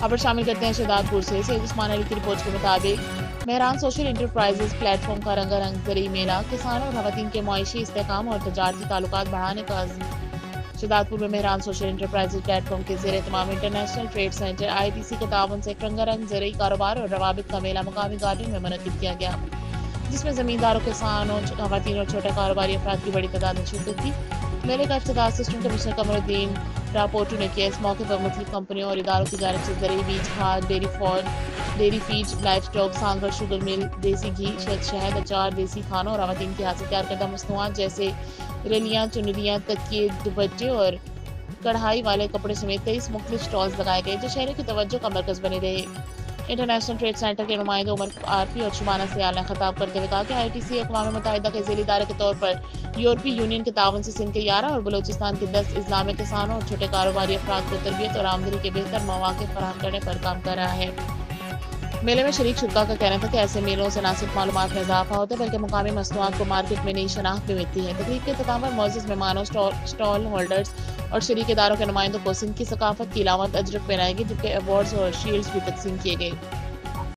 خبر شامل کرتے ہیں شہزاد پور سے سید عثمان علی کی رپورٹ کے مطابق Mehran social enterprises plate form کا رنگا رنگ زرعی میلہ کسانوں اور خواتین کے معاشی استحکام اور تجارتی تعلقات بڑھانے کا عزم۔ شہزاد پور میں Mehran social enterprises plate form کے زیر اہتمام انٹرنیشنل ٹریڈ سینٹر ITC کے تعاون سے ایک رنگا رنگ زرعی کاروبار اور روابط کا میلہ مقامی گارڈن میں منعقد کیا گیا، جس میں زمینداروں، کسانوں، خواتین اور چھوٹے کاروباری افراد کی بڑی تعداد میں شرکت کی۔ میلے کا افتتاح اسسٹنٹ کمشنر قمر الدین راپورٹو نے کیا۔ اس موقع پر مختلف کمپنیوں اور اداروں کی جانب سے زرعی بیج، کھاد، ڈیری فیڈ، لائف اسٹاک، سانگر، شوگر مل، دیسی گھی، شہد، اچار، دیسی کھانوں اور خواتین کے ہاتھ سے تیار کردہ مصنوعات جیسے رلیاں، چنریاں، تکیے، دوپٹے اور کڑھائی والے کپڑے سمیت 23 مختلف سٹالز لگائے گئے جو شہریوں کی توجہ کا مرکز بنے رہے۔ انٹرنیشنل ٹریڈ سینٹر کے نمائندے عمر عارفی اور شبانہ سیال نے خطاب کرتے ہوئے کہا کہ ITC اقوام متحدہ کے ذیلی ادارے کے طور پر یورپی یونین کے تعاون سے سندھ کے 11 اور بلوچستان کے 10 اضلاع میں کسانوں اور چھوٹے کاروباری افراد کو تربیت اور آمدنی کے بہتر مواقع فراہم کرنے پر کام کر رہا ہے۔ میلے میں شریک شرکاء کا کہنا تھا کہ ایسے میلوں سے نہ صرف معلومات میں اضافہ ہوتا ہے بلکہ مقامی مصنوعات کو مارکیٹ میں نئی شناخت بھی ملتی ہے۔ تقریب کے اختتام پر معزز مہمانوں، اسٹال ہولڈرز اور شریک اداروں کے نمائندوں کو سندھ کی ثقافت کی علامت اجرک پہنائی گئی، جبکہ ایوارڈز اور شیلڈز بھی تقسیم کیے گئے۔